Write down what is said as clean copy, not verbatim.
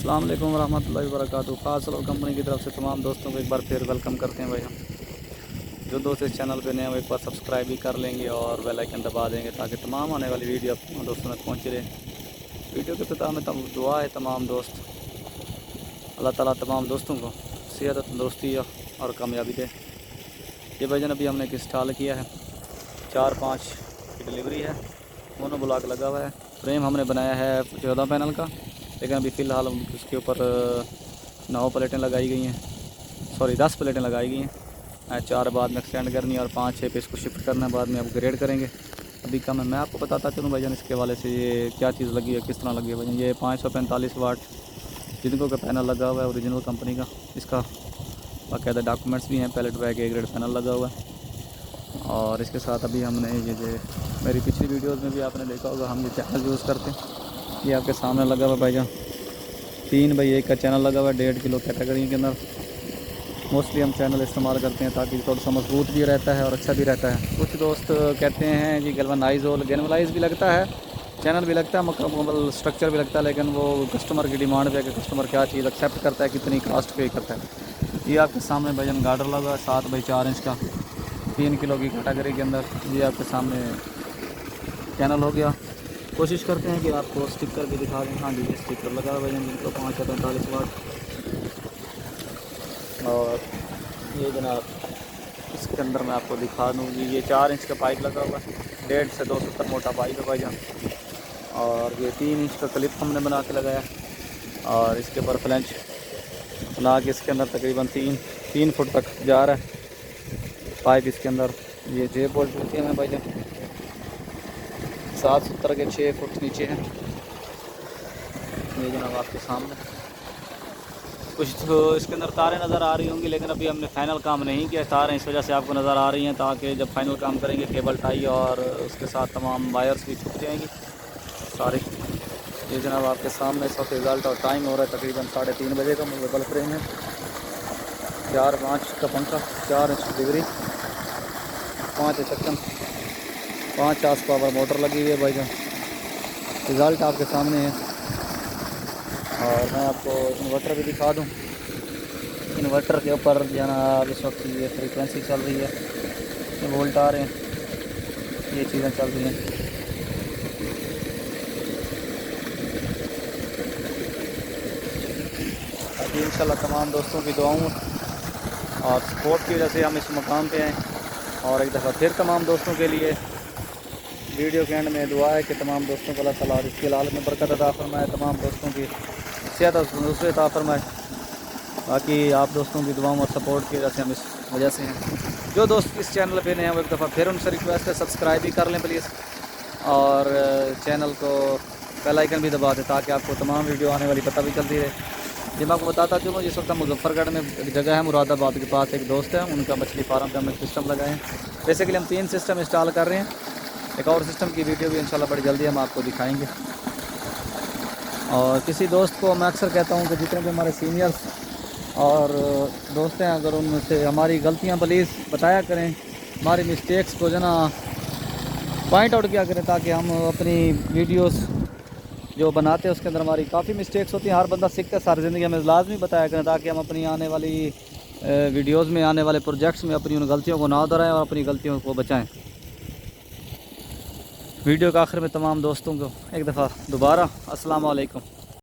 अस्सलाम वालेकुम रहमतुल्लाहि व बरकातुहू। ख़ास और कंपनी की तरफ से तमाम दोस्तों को एक बार फिर वेलकम करते हैं भाई हम। जो दोस्त इस चैनल पे नए हैं वो एक बार सब्सक्राइब भी कर लेंगे और बेल आइकन दबा देंगे ताकि तमाम आने वाली वीडियो आप दोस्तों तक पहुँच रहे। वीडियो के इख्तिताम में दुआ है तमाम दोस्त, अल्लाह ताला तमाम दोस्तों को सेहत, तंदुरुस्ती और कामयाबी दे। ये भाईजान अभी हमने एक इंस्टॉल किया है, 4-5 की डिलीवरी है, मोनो ब्लॉक लगा हुआ है। फ्रेम हमने बनाया है 14 पैनल का, लेकिन अभी फ़िलहाल उसके ऊपर 9 प्लेटें लगाई गई हैं, सॉरी 10 प्लेटें लगाई गई हैं। 4 बाद में एक्सटेंड करनी है और 5-6 पे इसको शिफ्ट करना है, बाद में अपग्रेड करेंगे। अभी कम है, मैं आपको बताता चलूँ भाईजान इसके वाले से ये क्या चीज़ लगी है, किस तरह लगी है भाईजान। ये 545 वाट जिनको का पैनल लगा हुआ है ओरिजिनल कंपनी का, इसका बाकायदा डॉक्यूमेंट्स भी हैं, pallet bag A grade panel लगा हुआ है। और इसके साथ अभी हमने ये जो मेरी पिछली वीडियोस में भी आपने देखा होगा, हम ये चैनल यूज़ करते हैं। ये आपके सामने लगा हुआ है भाईजान, 3x1 का चैनल लगा हुआ है 1.5 किलो कैटेगरी के अंदर। मोस्टली हम चैनल इस्तेमाल करते हैं ताकि थोड़ा सा मजबूत भी रहता है और अच्छा भी रहता है। कुछ दोस्त कहते हैं जी गैल्वेनाइज और गैल्वेनाइज भी लगता है, चैनल भी लगता है, मुकम्मल स्ट्रक्चर भी लगता है, लेकिन वो कस्टमर की डिमांड पे है कि कस्टमर क्या चीज़ एक्सेप्ट करता है, कितनी कास्ट पे करता है। ये आपके सामने भाईजान गार्डर लगा है 7x4 इंच का, 3 किलो की कैटेगरी के अंदर। ये आपके सामने चैनल हो गया। कोशिश करते हैं कि आपको स्टिकर भी दिखा दें। हाँ जी, ये स्टिकर लगा हुआ है जिनको 545 वाट। और ये जनाब इसके अंदर मैं आपको दिखा दूँ जी, ये 4 इंच का पाइप लगा हुआ है, 1.5 से 270 मोटा पाइप है भाईजान। और ये 3 इंच का क्लिप हमने बना के लगाया, और इसके ऊपर फ्लेंच बना के इसके अंदर तकरीबन 3 फुट तक जा रहा है पाइप इसके अंदर। ये जे बोल्ट होती है भाईजान, 770 के 6 फुट नीचे है। ये जनाब आपके सामने कुछ तो इसके अंदर तारें नज़र आ रही होंगी, लेकिन अभी हमने फाइनल काम नहीं किया। तारें इस वजह से आपको नज़र आ रही हैं ताकि जब फाइनल काम करेंगे केबल टाई और उसके साथ तमाम वायर्स भी छूट जाएंगी सारे। ये जनाब आपके सामने इस वक्त रिज़ल्ट और टाइम हो रहा है तकरीबन 3:30 बजे का। मूवेबल फ्रेम है, 4-5 का पंखा, 4 इंच डिलीवरी, 5 चक्कन, 5 आस पावर मोटर लगी हुई है भाईजान। रिज़ल्ट आपके सामने है। और मैं आपको इन्वर्टर भी दिखा दूं। इन्वर्टर के ऊपर जनाब इस वक्त ये फ्रीक्वेंसी चल रही है, ये वोल्ट आ रहे हैं, ये चीज़ें चल रही हैं। अभी इंशाल्लाह तमाम दोस्तों की दुआओं और सपोर्ट की वजह से हम इस मुकाम पे हैं। और एक दफ़ा फिर तमाम दोस्तों के लिए वीडियो के एंड में दुआ है कि तमाम दोस्तों को अल्लाह ताला इसके लाल में बरकत अता फरमाए, तमाम दोस्तों की सेहत और तंदुरुस्ती अता फरमाए। बाकी आप दोस्तों की दुआओं और सपोर्ट की वजह से हम इस वजह से हैं। जो दोस्त इस चैनल पे नए हैं वो एक दफ़ा फिर उनसे रिक्वेस्ट है सब्सक्राइब भी कर लें प्लीज़, और चैनल को बेल आइकन भी दबा दें ताकि आपको तमाम वीडियो आने वाली पता भी चलती रहे। जी मैं आपको बताता चलूँ, जिस वक्त मुजफ्फरगढ़ में एक जगह है मुरादाबाद के पास, एक दोस्त है, उनका मछली फार्म पे हमने सिस्टम लगाए हैं। बेसिकली हम 3 सिस्टम इंस्टॉल कर रहे हैं, एक और सिस्टम की वीडियो भी इंशाल्लाह बड़ी जल्दी हम आपको दिखाएंगे। और किसी दोस्त को मैं अक्सर कहता हूँ कि जितने भी हमारे सीनियर्स और दोस्त हैं, अगर उनसे हमारी गलतियाँ प्लीज़ बताया करें, हमारी मिस्टेक्स को जो ना पॉइंट आउट किया करें, ताकि हम अपनी वीडियोस जो बनाते हैं उसके अंदर हमारी काफ़ी मिस्टेक्स होती हैं। हर बंदा सीखता है सारी ज़िंदगी, हमें लाजमी बताया करें ताकि हम अपनी आने वाली वीडियोज़ में, आने वाले प्रोजेक्ट्स में अपनी उन गलतियों को ना दोहराएं और अपनी गलतियों को बचाएँ। वीडियो के आखिर में तमाम दोस्तों को एक दफ़ा दोबारा अस्सलाम वालेकुम।